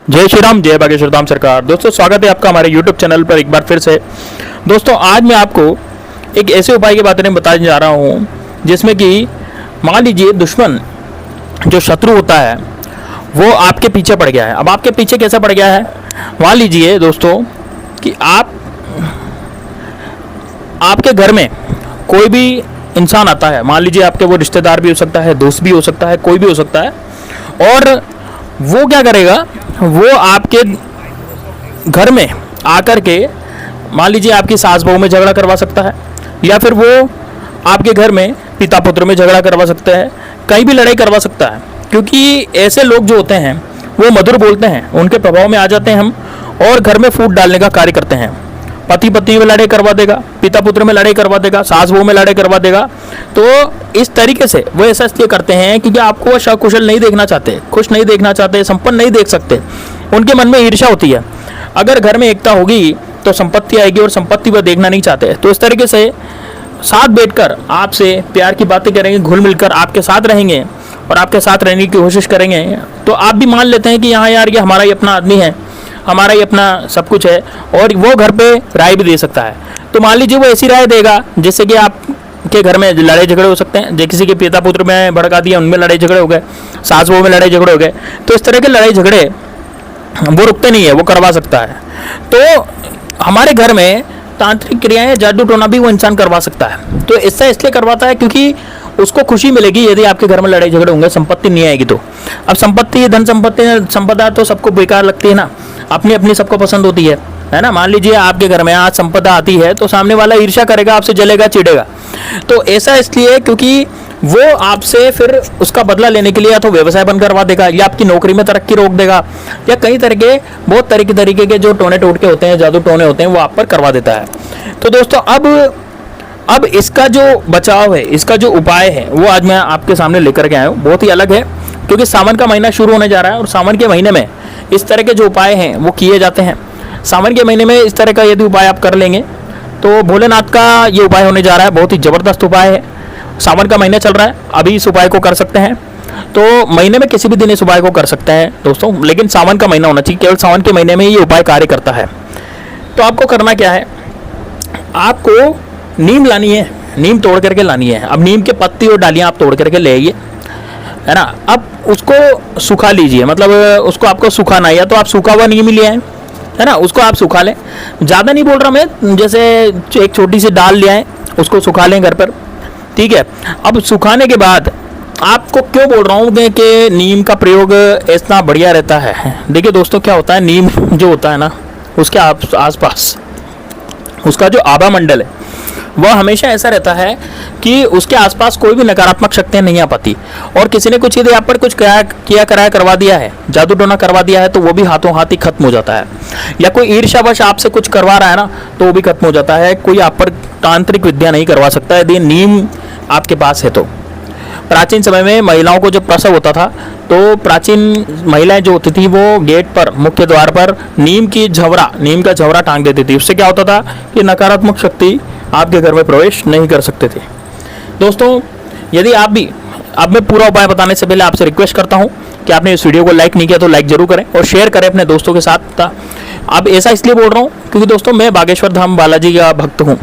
जय श्री राम, जय बागेश्वर धाम सरकार। दोस्तों, स्वागत है आपका हमारे YouTube चैनल पर एक बार फिर से। दोस्तों, आज मैं आपको एक ऐसे उपाय के बारे में बताने जा रहा हूँ जिसमें कि मान लीजिए दुश्मन जो शत्रु होता है वो आपके पीछे पड़ गया है। अब आपके पीछे कैसा पड़ गया है, मान लीजिए दोस्तों कि आपके घर में कोई भी इंसान आता है। मान लीजिए आपके वो रिश्तेदार भी हो सकता है, दोस्त भी हो सकता है, कोई भी हो सकता है। और वो क्या करेगा, वो आपके घर में आकर के मान लीजिए आपकी सास बहू में झगड़ा करवा सकता है, या फिर वो आपके घर में पिता पुत्र में झगड़ा करवा सकता है, कहीं भी लड़ाई करवा सकता है। क्योंकि ऐसे लोग जो होते हैं वो मधुर बोलते हैं, उनके प्रभाव में आ जाते हैं हम, और घर में फूट डालने का कार्य करते हैं। पति पत्नी में लड़ाई करवा देगा, पिता पुत्र में लड़ाई करवा देगा, सास बहू में लड़ाई करवा देगा। तो इस तरीके से वो ऐसा इसलिए करते हैं क्योंकि आपको वो सकुशल नहीं देखना चाहते, खुश नहीं देखना चाहते, संपन्न नहीं देख सकते। उनके मन में ईर्ष्या होती है। अगर घर में एकता होगी तो संपत्ति आएगी, और संपत्ति वो देखना नहीं चाहते। तो इस तरीके से साथ बैठकर आपसे प्यार की बातें करेंगे, घुल मिलकर आपके साथ रहेंगे और आपके साथ रहने की कोशिश करेंगे। तो आप भी मान लेते हैं कि हाँ यार, ये हमारा ही अपना आदमी है, हमारा ही अपना सब कुछ है, और वो घर पे राय भी दे सकता है। तो मान लीजिए वो ऐसी राय देगा जिससे कि आपके घर में लड़ाई झगड़े हो सकते हैं। जो किसी के पिता पुत्र में भड़का दिया, उनमें लड़ाई झगड़े हो गए, सास बहू में लड़ाई झगड़े हो गए। तो इस तरह के लड़ाई झगड़े वो रुकते नहीं है, वो करवा सकता है। तो हमारे घर में तांत्रिक क्रियाएं, जादू टोना भी वो इंसान करवा सकता है। तो इससे इसलिए करवाता है क्योंकि उसको खुशी मिलेगी। यदि आपके घर में लड़ाई झगड़े होंगे, संपत्ति नहीं आएगी तो। अब संपत्ति, धन संपत्ति, संपदा तो सबको बेकार लगती है ना, अपनी अपनी सबको पसंद होती है ना। मान लीजिए आपके घर में आज संपदा आती है तो सामने वाला ईर्ष्या करेगा, आपसे जलेगा, चिढ़ेगा। तो ऐसा इसलिए क्योंकि वो आपसे फिर उसका बदला लेने के लिए या तो व्यवसाय बंद करवा देगा, या आपकी नौकरी में तरक्की रोक देगा, या कई तरह के बहुत तरीके के जो टोने टोटके होते हैं, जादू टोने होते हैं, वो आप पर करवा देता है। तो दोस्तों, अब इसका जो बचाव है, इसका जो उपाय है, वो आज मैं आपके सामने लेकर के आया हूँ। बहुत ही अलग है क्योंकि सावन का महीना शुरू होने जा रहा है, और सावन के महीने में इस तरह के जो उपाय हैं वो किए जाते हैं। सावन के महीने में इस तरह का यदि उपाय आप कर लेंगे तो भोलेनाथ का ये उपाय होने जा रहा है। बहुत ही ज़बरदस्त उपाय है। सावन का महीना चल रहा है, अभी इस उपाय को कर सकते हैं। तो महीने में किसी भी दिन इस उपाय को कर सकते हैं दोस्तों, लेकिन सावन का महीना होना चाहिए। केवल सावन के महीने में ये उपाय कार्य करता है। तो आपको करना क्या है, आपको नीम लानी है, नीम तोड़ करके लानी है। अब नीम के पत्ती और डालियाँ आप तोड़ करके ले आइए, है ना। अब उसको सुखा लीजिए, मतलब उसको आपको सुखाना है, या तो आप सूखा हुआ नीम ही ले आए, है ना, उसको आप सुखा लें। ज़्यादा नहीं बोल रहा मैं, जैसे एक छोटी सी डाल ले आए, उसको सुखा लें घर पर, ठीक है। अब सुखाने के बाद आपको क्यों बोल रहा हूँ कि नीम का प्रयोग इतना बढ़िया रहता है। देखिए दोस्तों, क्या होता है, नीम जो होता है ना, उसके आसपास उसका जो आभा मंडल है वह हमेशा ऐसा रहता है कि उसके आसपास कोई भी नकारात्मक शक्तियाँ नहीं आ पाती। और किसी ने कुछ यदि आप पर कुछ कराया करवा दिया है, जादू टोना करवा दिया है, तो वो भी हाथों हाथ ही खत्म हो जाता है। या कोई ईर्ष्यावश आपसे कुछ करवा रहा है ना, तो वो भी खत्म हो जाता है। कोई आप पर तांत्रिक विद्या नहीं करवा सकता है यदि नीम आपके पास है तो। प्राचीन समय में महिलाओं को जब प्रसव होता था तो प्राचीन महिलाएं जो होती थी वो गेट पर, मुख्य द्वार पर नीम का झवरा टांग देती थी। उससे क्या होता था कि नकारात्मक शक्ति आपके घर में प्रवेश नहीं कर सकते थे। दोस्तों, यदि आप भी, अब मैं पूरा उपाय बताने से पहले आपसे रिक्वेस्ट करता हूं कि आपने इस वीडियो को लाइक नहीं किया तो लाइक जरूर करें और शेयर करें अपने दोस्तों के साथ। अब ऐसा इसलिए बोल रहा हूं क्योंकि दोस्तों, मैं बागेश्वर धाम बालाजी का भक्त हूं,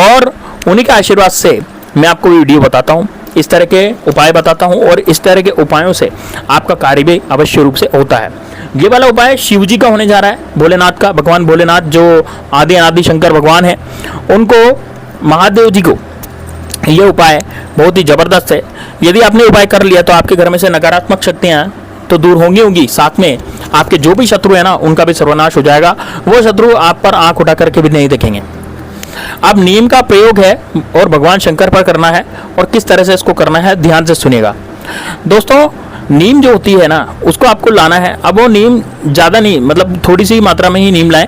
और उन्हीं के आशीर्वाद से मैं आपको वीडियो बताता हूं, इस तरह के उपाय बताता हूं, और इस तरह के उपायों से आपका कार्य भी अवश्य रूप से होता है। ये वाला उपाय शिव जी का होने जा रहा है, भोलेनाथ का। भगवान भोलेनाथ जो आदि अनादि शंकर भगवान है, उनको, महादेव जी को ये उपाय बहुत ही ज़बरदस्त है। यदि आपने उपाय कर लिया तो आपके घर में से नकारात्मक शक्तियाँ तो दूर होंगी, साथ में आपके जो भी शत्रु है ना, उनका भी सर्वनाश हो जाएगा। वो शत्रु आप पर आंख उठा करके भी नहीं देखेंगे। अब नीम का प्रयोग है और भगवान शंकर पर करना है, और किस तरह से इसको करना है ध्यान से सुनिएगा दोस्तों। नीम जो होती है ना, उसको आपको लाना है। अब वो नीम ज़्यादा नहीं, मतलब थोड़ी सी मात्रा में ही नीम लाएं,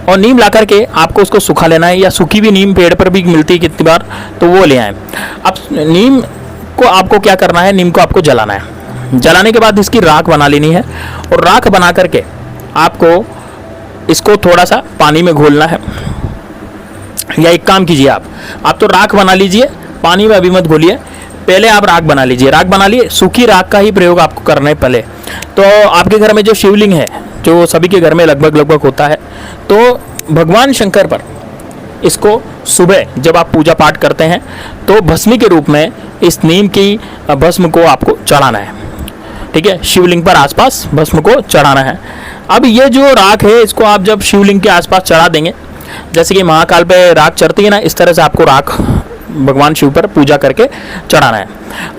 और नीम ला करके आपको उसको सुखा लेना है, या सूखी भी नीम पेड़ पर भी मिलती है कितनी बार, तो वो ले आएँ। अब नीम को आपको क्या करना है, नीम को आपको जलाना है। जलाने के बाद इसकी राख बना लेनी है, और राख बना करके आपको इसको थोड़ा सा पानी में घोलना है। या एक काम कीजिए, आप तो राख बना लीजिए, पानी में अभी मत घोलिए। पहले आप राख बना लीजिए, राख बना लिए, सूखी राख का ही प्रयोग आपको करना है पहले। तो आपके घर में जो शिवलिंग है, जो सभी के घर में लगभग होता है। तो भगवान शंकर पर इसको सुबह जब आप पूजा पाठ करते हैं तो भस्मी के रूप में इस नीम की भस्म को आपको चढ़ाना है, ठीक है। शिवलिंग पर आसपास भस्म को चढ़ाना है। अब ये जो राख है इसको आप जब शिवलिंग के आसपास चढ़ा देंगे, जैसे कि महाकाल पे राख चढ़ती है ना, इस तरह से आपको राख भगवान शिव पर पूजा करके चढ़ाना है।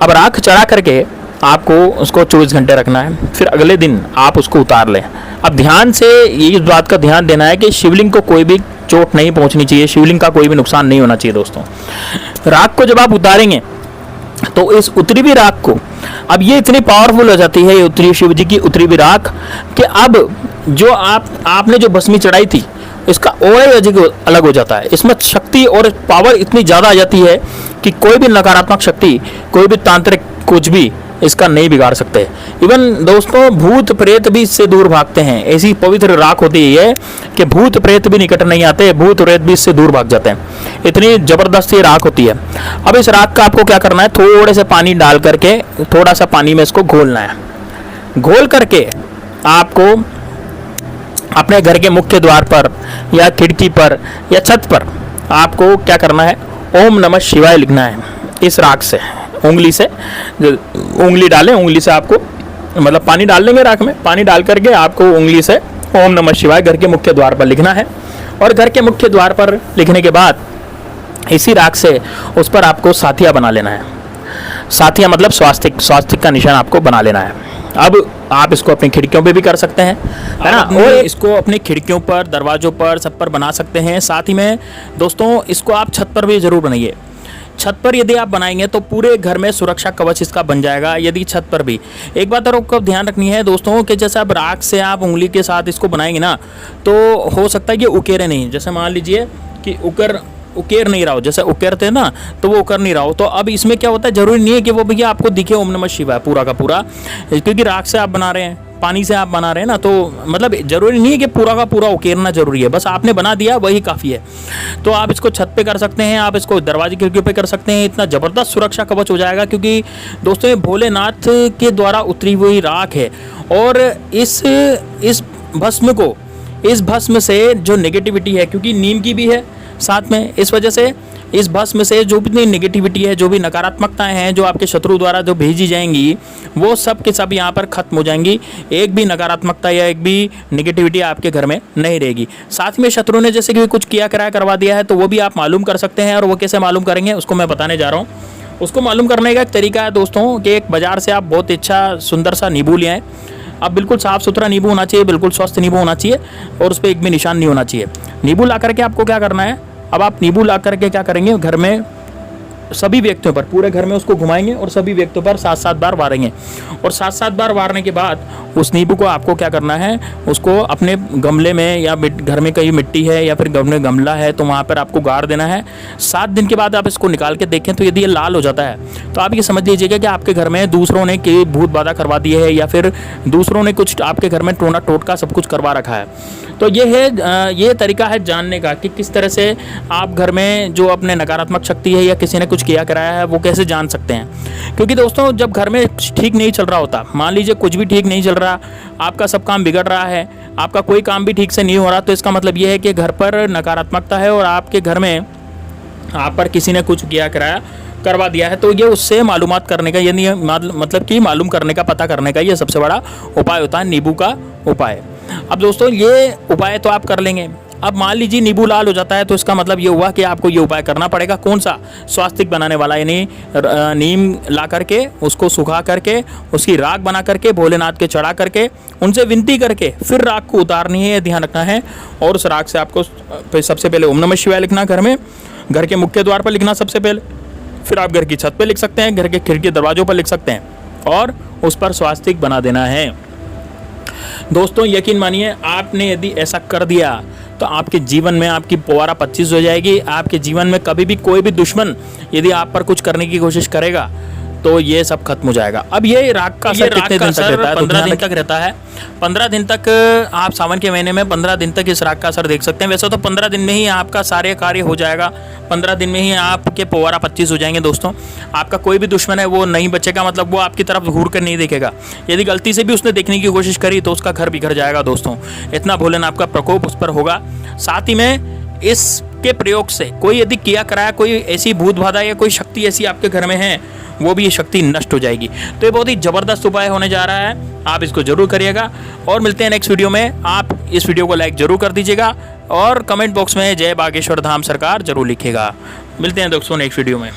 अब राख चढ़ा करके आपको उसको 24 घंटे रखना है, फिर अगले दिन आप उसको उतार लें। अब ध्यान से इस बात का ध्यान देना है कि शिवलिंग को कोई भी चोट नहीं पहुंचनी चाहिए, शिवलिंग का कोई भी नुकसान नहीं होना चाहिए दोस्तों। राख को जब आप उतारेंगे तो इस उतरी हुई राख को, अब ये इतनी पावरफुल हो जाती है ये उतरी शिव जी की उतरी हुई राख कि अब जो आपने जो भस्मी चढ़ाई थी इसका और अलग हो जाता है। इसमें शक्ति और पावर इतनी ज़्यादा आ जाती है कि कोई भी नकारात्मक शक्ति, कोई भी तांत्रिक कुछ भी इसका नहीं बिगाड़ सकते। इवन दोस्तों भूत प्रेत भी इससे दूर भागते हैं। ऐसी पवित्र राख होती है कि भूत प्रेत भी निकट नहीं आते, भूत प्रेत भी इससे दूर भाग जाते हैं। इतनी जबरदस्त ये राख होती है। अब इस राख का आपको क्या करना है, थोड़े से पानी डाल करके थोड़ा सा पानी में इसको घोलना है। घोल करके आपको अपने घर के मुख्य द्वार पर या खिड़की पर या छत पर आपको क्या करना है, ओम नमः शिवाय लिखना है। इस राख से उंगली से उंगली डालें, उंगली से आपको मतलब पानी डाल लेंगे राख में, पानी डाल करके आपको उंगली से ओम नमः शिवाय घर के मुख्य द्वार पर लिखना है। और घर के मुख्य द्वार पर लिखने के बाद इसी राख से उस पर आपको साथिया बना लेना है। साथिया मतलब स्वास्तिक का निशान आपको बना लेना है। अब आप इसको अपनी खिड़कियों पे भी कर सकते हैं, है ना, और इसको अपनी खिड़कियों पर, दरवाजों पर, सब पर बना सकते हैं। साथ ही में दोस्तों इसको आप छत पर भी जरूर बनाइए। छत पर यदि आप बनाएंगे तो पूरे घर में सुरक्षा कवच इसका बन जाएगा। यदि छत पर भी एक बात और आपको ध्यान रखनी है दोस्तों कि जैसे आप राख से आप उंगली के साथ इसको बनाएंगे ना, तो हो सकता है कि उकेरे नहीं। जैसे मान लीजिए कि उकेर नहीं रहा हो, जैसे उकेरते हैं ना तो वो उकर नहीं रहा हो। तो अब इसमें क्या होता है, जरूरी नहीं है कि वो भैया आपको दिखे ओम नमः शिवाय पूरा का पूरा, क्योंकि राख से आप बना रहे हैं, पानी से आप बना रहे हैं ना, तो मतलब जरूरी नहीं है कि पूरा का पूरा उकेरना जरूरी है, बस आपने बना दिया वही काफ़ी है। तो आप इसको छत पे कर सकते हैं, आप इसको दरवाजे खिड़कियों पे कर सकते हैं। इतना ज़बरदस्त सुरक्षा कवच हो जाएगा, क्योंकि दोस्तों ये भोलेनाथ के द्वारा उतरी हुई राख है। और इस भस्म से जो नेगेटिविटी है, क्योंकि नीम की भी है साथ में, इस वजह से इस भस्म से जो भी नेगेटिविटी है, जो भी नकारात्मकताएं हैं जो आपके शत्रु द्वारा जो भेजी जाएंगी, वो सब के सब यहाँ पर खत्म हो जाएंगी। एक भी नकारात्मकता या एक भी नेगेटिविटी आपके घर में नहीं रहेगी। साथ में शत्रु ने जैसे कि कुछ किया कराया करवा दिया है तो वो भी आप मालूम कर सकते हैं। और वो कैसे मालूम करेंगे उसको मैं बताने जा रहा हूँ। उसको मालूम करने का एक तरीका है दोस्तों कि एक बाजार से आप बहुत अच्छा सुंदर सा नींबू ले आएँ। अब बिल्कुल साफ़ सुथरा नींबू होना चाहिए, बिल्कुल स्वस्थ नींबू होना चाहिए और उस पर एक भी निशान नहीं होना चाहिए। नींबू ला करके आपको क्या करना है, अब आप नींबू ला करके क्या करेंगे, घर में सभी व्यक्तियों पर, पूरे घर में उसको घुमाएंगे और सभी व्यक्तियों पर 7-7 बार वारेंगे। और 7-7 बार वारने के बाद उस नींबू को आपको क्या करना है, उसको अपने गमले में या घर में कहीं मिट्टी है या फिर गमला है तो वहाँ पर आपको गाड़ देना है। 7 दिन के बाद आप इसको निकाल के देखें तो यदि ये लाल हो जाता है तो आप ये समझ लीजिएगा कि आपके घर में दूसरों ने कि भूत बाधा करवा दी है या फिर दूसरों ने कुछ आपके घर में टोना टोटका सब कुछ करवा रखा है। तो ये तरीका है जानने का कि किस तरह से आप घर में जो अपने नकारात्मक शक्ति है या किसी ने कुछ किया कराया है वो कैसे जान सकते हैं। क्योंकि दोस्तों जब घर में ठीक नहीं चल रहा होता, मान लीजिए कुछ भी ठीक नहीं चल रहा, आपका सब काम बिगड़ रहा है, आपका कोई काम भी ठीक से नहीं हो रहा, तो इसका मतलब ये है कि घर पर नकारात्मकता है और आपके घर में आप पर किसी ने कुछ किया कराया करवा दिया है। तो ये उससे मालूमात करने का, यानी मतलब कि मालूम करने का, पता करने का ये सबसे बड़ा उपाय होता है, नींबू का उपाय। अब दोस्तों ये उपाय तो आप कर लेंगे। अब मान लीजिए नींबू लाल हो जाता है तो इसका मतलब ये हुआ कि आपको ये उपाय करना पड़ेगा। कौन सा? स्वास्तिक बनाने वाला, यानी नीम ला करके उसको सुखा करके उसकी राख बना करके भोलेनाथ के चढ़ा करके उनसे विनती करके फिर राख को उतारनी है, ध्यान रखना है। और उस राख से आपको सबसे पहले ओम नमः शिवाय लिखना, घर में घर के मुख्य द्वार पर लिखना सबसे पहले, फिर आप घर की छत पर लिख सकते हैं, घर के खिड़की दरवाजों पर लिख सकते हैं और उस पर स्वास्तिक बना देना है। दोस्तों यकीन मानिए, आपने यदि ऐसा कर दिया तो आपके जीवन में आपकी पुआरा 25 हो जाएगी। आपके जीवन में कभी भी कोई भी दुश्मन यदि आप पर कुछ करने की कोशिश करेगा तो ये सब खत्म हो जाएगा। अब ये राग का असर कितने दिन तक रहता है? 15 दिन तक रहता है। 15 दिन तक आप सावन के महीने में 15 दिन तक इस राग का असर देख सकते हैं। वैसे तो 15 दिन में ही आपका सारे कार्य हो जाएगा, 15 दिन में ही आपके पोवारा 25 हो जाएंगे दोस्तों। आपका कोई भी दुश्मन है वो नहीं बचेगा, मतलब वो आपकी तरफ घूर कर नहीं देखेगा। यदि गलती से भी उसने देखने की कोशिश करी तो उसका घर बिखर जाएगा दोस्तों। इतना भोलेनाथ का प्रकोप उस पर होगा। साथ ही में इसके प्रयोग से कोई यदि किया कराया, कोई ऐसी भूत बाधा या कोई शक्ति ऐसी आपके घर में है, वो भी ये शक्ति नष्ट हो जाएगी। तो ये बहुत ही ज़बरदस्त उपाय होने जा रहा है, आप इसको जरूर करिएगा। और मिलते हैं नेक्स्ट वीडियो में। आप इस वीडियो को लाइक जरूर कर दीजिएगा और कमेंट बॉक्स में जय बागेश्वर धाम सरकार जरूर लिखिएगा। मिलते हैं दोस्तों नेक्स्ट वीडियो में।